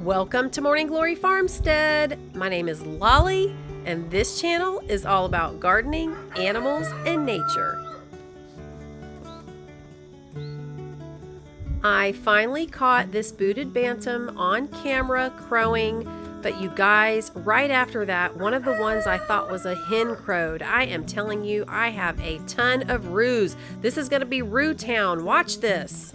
Welcome to Morning Glory Farmstead. My name is Lolly, and this channel is all about gardening, animals, and nature. I finally caught this booted bantam on camera crowing, but you guys, right after that, one of the ones I thought was a hen crowed. I am telling you, I have a ton of roos. This is going to be Roo Town. Watch this.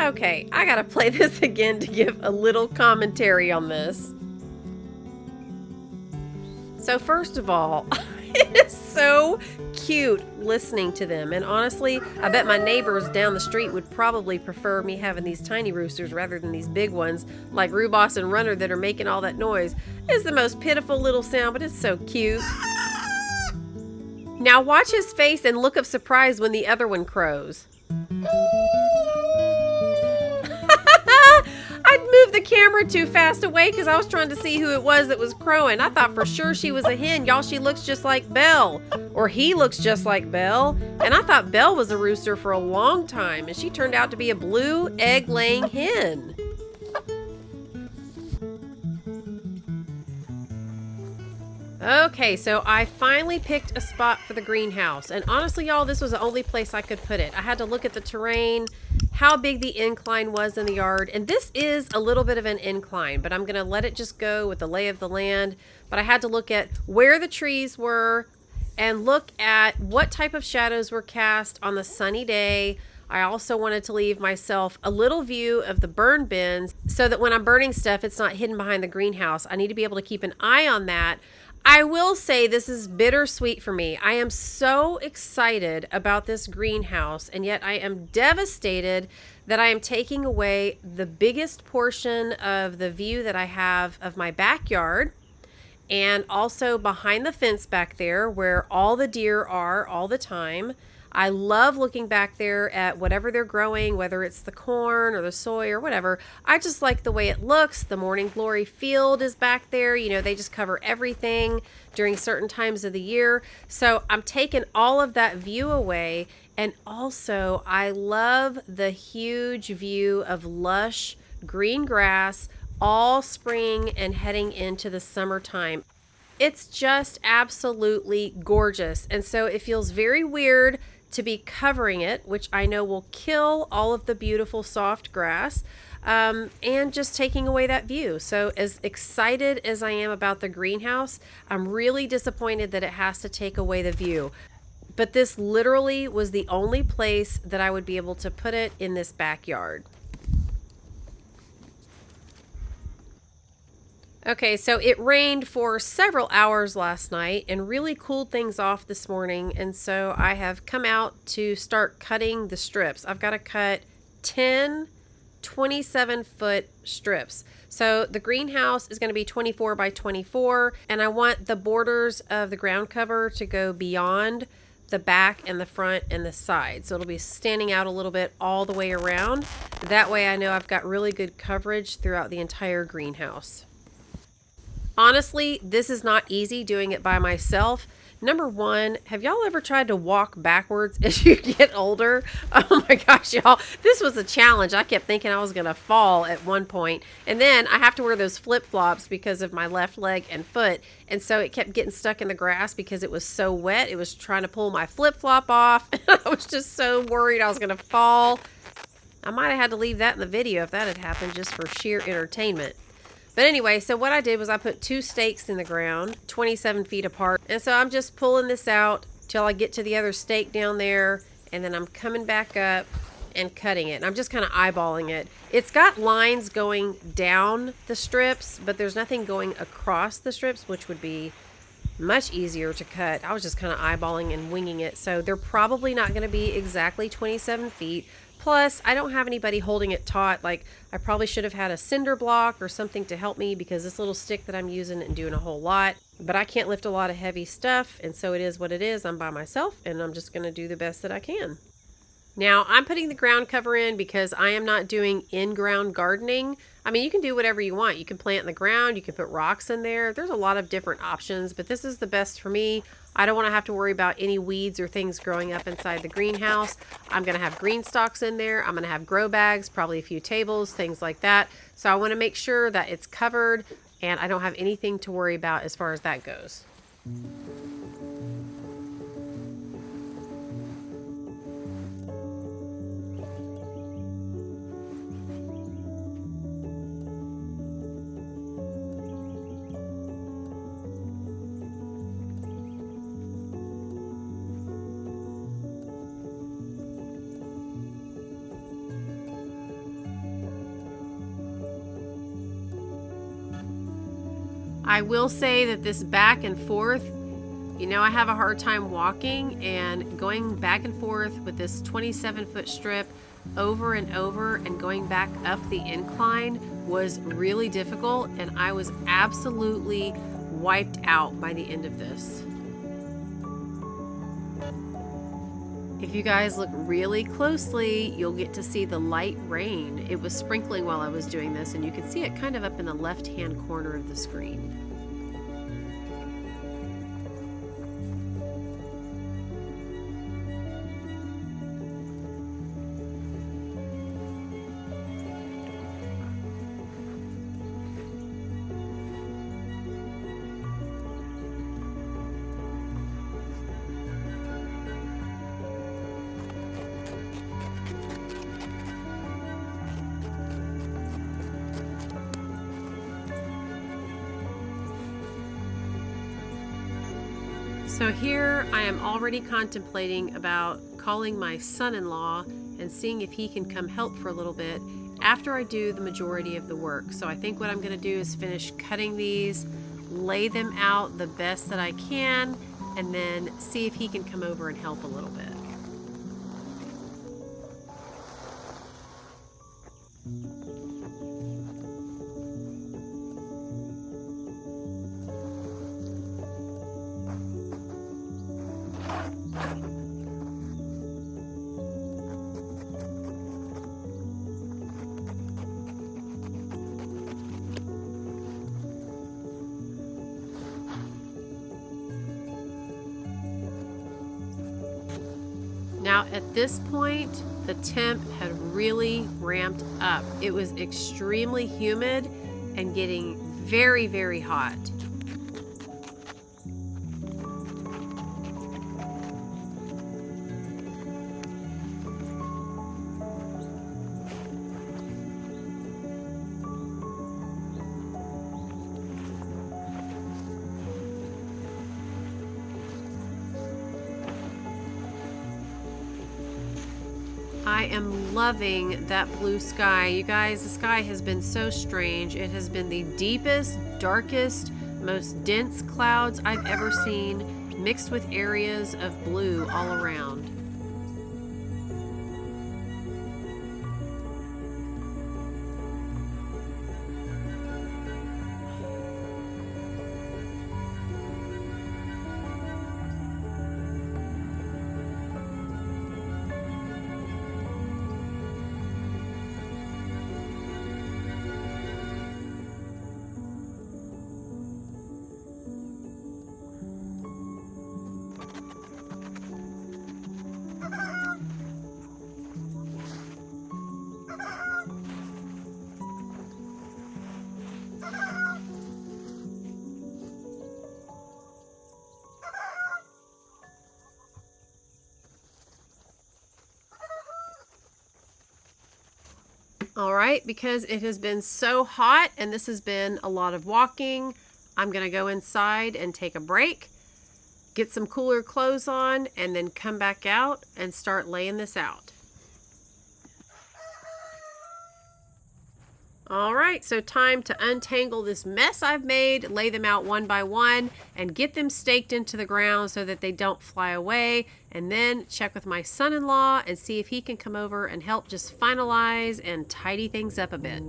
Okay, I gotta play this again to give a little commentary on this. So first of all, it is so cute listening to them. And honestly, I bet my neighbors down the street would probably prefer me having these tiny roosters rather than these big ones like Rooboss and Runner that are making all that noise. It's the most pitiful little sound, but it's so cute. Now watch his face and look of surprise when the other one crows. I'd moved the camera too fast away because I was trying to see who it was that was crowing. I thought for sure she was a hen. Y'all, she looks just like Belle. Or he looks just like Belle. And I thought Belle was a rooster for a long time. And she turned out to be a blue egg-laying hen. Okay, so I finally picked a spot for the greenhouse. And honestly, y'all, this was the only place I could put it. I had to look at the terrain, how big the incline was in the yard. And this is a little bit of an incline, but I'm going to let it just go with the lay of the land. But I had to look at where the trees were and look at what type of shadows were cast on the sunny day. I also wanted to leave myself a little view of the burn bins so that when I'm burning stuff, it's not hidden behind the greenhouse. I need to be able to keep an eye on that. I will say this is bittersweet for me. I am so excited about this greenhouse, and yet I am devastated that I am taking away the biggest portion of the view that I have of my backyard, and also behind the fence back there where all the deer are all the time. I love looking back there at whatever they're growing, whether it's the corn or the soy or whatever. I just like the way it looks. The Morning Glory field is back there. You know, they just cover everything during certain times of the year. So I'm taking all of that view away. And also, I love the huge view of lush green grass all spring and heading into the summertime. It's just absolutely gorgeous. And so it feels very weird to be covering it, which I know will kill all of the beautiful soft grass, and just taking away that view. So as excited as I am about the greenhouse, I'm really disappointed that it has to take away the view. But this literally was the only place that I would be able to put it in this backyard. Okay, so it rained for several hours last night and really cooled things off this morning. And so I have come out to start cutting the strips. I've got to cut 10 27-foot strips. So the greenhouse is going to be 24 by 24. And I want the borders of the ground cover to go beyond the back and the front and the side. So it'll be standing out a little bit all the way around. That way I know I've got really good coverage throughout the entire greenhouse. Honestly, this is not easy doing it by myself. Number one, have y'all ever tried to walk backwards as you get older? Oh my gosh, y'all, this was a challenge. I kept thinking I was going to fall at one point. And then I have to wear those flip-flops because of my left leg and foot. And so it kept getting stuck in the grass because it was so wet. It was trying to pull my flip-flop off. I was just so worried I was going to fall. I might have had to leave that in the video if that had happened just for sheer entertainment. But anyway, so what I did was I put 2 stakes in the ground, 27 feet apart. And so I'm just pulling this out till I get to the other stake down there. And then I'm coming back up and cutting it. And I'm just kind of eyeballing it. It's got lines going down the strips, but there's nothing going across the strips, which would be much easier to cut. I was just kind of eyeballing and winging it. So they're probably not going to be exactly 27 feet. Plus, I don't have anybody holding it taut. Like, I probably should have had a cinder block or something to help me because this little stick that I'm using isn't doing a whole lot. But I can't lift a lot of heavy stuff, and so it is what it is. I'm by myself, and I'm just going to do the best that I can. Now, I'm putting the ground cover in because I am not doing in-ground gardening. I mean, you can do whatever you want. You can plant in the ground, you can put rocks in there. There's a lot of different options, but this is the best for me. I don't want to have to worry about any weeds or things growing up inside the greenhouse. I'm going to have green stalks in there. I'm going to have grow bags, probably a few tables, things like that. So I want to make sure that it's covered and I don't have anything to worry about as far as that goes. I will say that this back and forth, you know, I have a hard time walking, and going back and forth with this 27-foot strip over and over and going back up the incline was really difficult, and I was absolutely wiped out by the end of this. If you guys look really closely, you'll get to see the light rain. It was sprinkling while I was doing this, and you can see it kind of up in the left-hand corner of the screen. So here I am already contemplating about calling my son-in-law and seeing if he can come help for a little bit after I do the majority of the work. So I think what I'm going to do is finish cutting these, lay them out the best that I can, and then see if he can come over and help a little bit. Now at this point, the temp had really ramped up. It was extremely humid and getting very, very hot. I am loving that blue sky. You guys, the sky has been so strange. It has been the deepest, darkest, most dense clouds I've ever seen, mixed with areas of blue all around. All right, because it has been so hot and this has been a lot of walking, I'm gonna go inside and take a break, get some cooler clothes on, and then come back out and start laying this out. All right, so time to untangle this mess I've made, lay them out one by one, and get them staked into the ground so that they don't fly away, and then check with my son-in-law and see if he can come over and help just finalize and tidy things up a bit.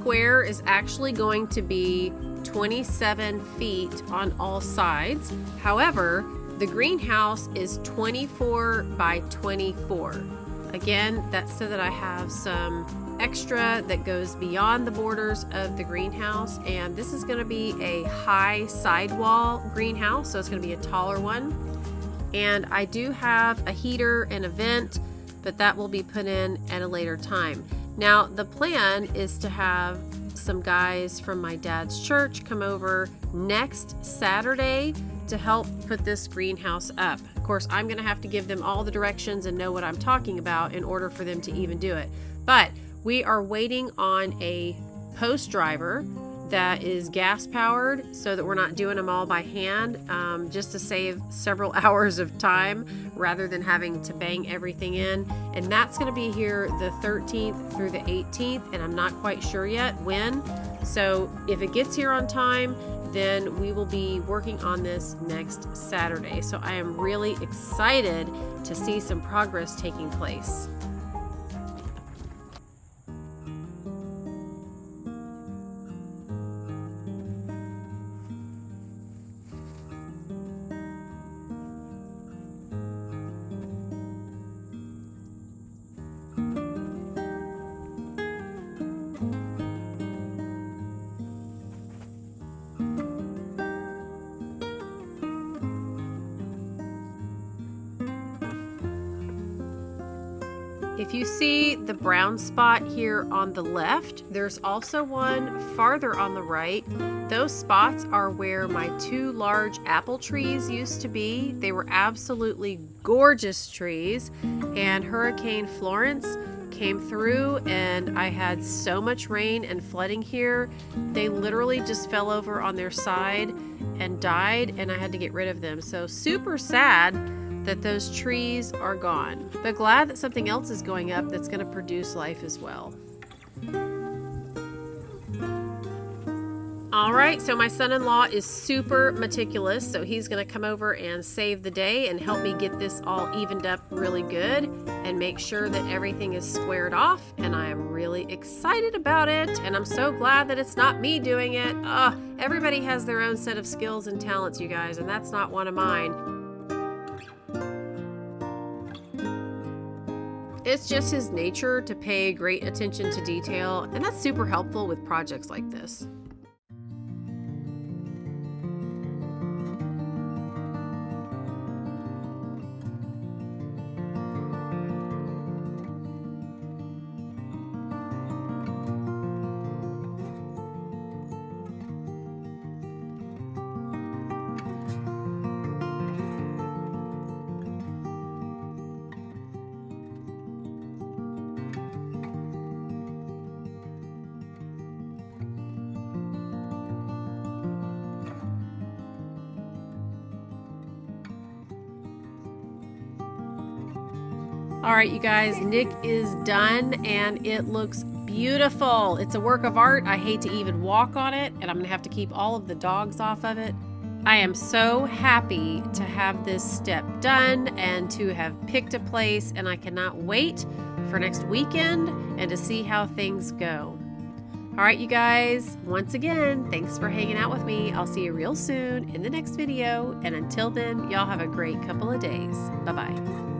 square is actually going to be 27 feet on all sides. However, the greenhouse is 24 by 24. Again, that's so that I have some extra that goes beyond the borders of the greenhouse, and this is going to be a high sidewall greenhouse, so it's going to be a taller one. And I do have a heater and a vent, but that will be put in at a later time. Now, the plan is to have some guys from my dad's church come over next Saturday to help put this greenhouse up. Of course, I'm going to have to give them all the directions and know what I'm talking about in order for them to even do it. But we are waiting on a post driver that is gas powered so that we're not doing them all by hand, just to save several hours of time rather than having to bang everything in. And that's going to be here the 13th through the 18th, and I'm not quite sure yet when. So if it gets here on time, then we will be working on this next Saturday. So I am really excited to see some progress taking place. If you see the brown spot here on the left, there's also one farther on the right. Those spots are where my 2 large apple trees used to be. They were absolutely gorgeous trees, and Hurricane Florence came through and I had so much rain and flooding here. They literally just fell over on their side and died, and I had to get rid of them. So super sad that those trees are gone, but glad that something else is going up that's going to produce life as well. All right, so my son-in-law is super meticulous, so he's going to come over and save the day and help me get this all evened up really good and make sure that everything is squared off, and I am really excited about it, and I'm so glad that it's not me doing it. Everybody has their own set of skills and talents, you guys, and that's not one of mine. It's just his nature to pay great attention to detail, and that's super helpful with projects like this. All right, you guys, Nick is done and it looks beautiful. It's a work of art. I hate to even walk on it, and I'm gonna have to keep all of the dogs off of it. I am so happy to have this step done and to have picked a place, and I cannot wait for next weekend and to see how things go. All right, you guys, once again, thanks for hanging out with me. I'll see you real soon in the next video, and until then, y'all have a great couple of days. Bye-bye.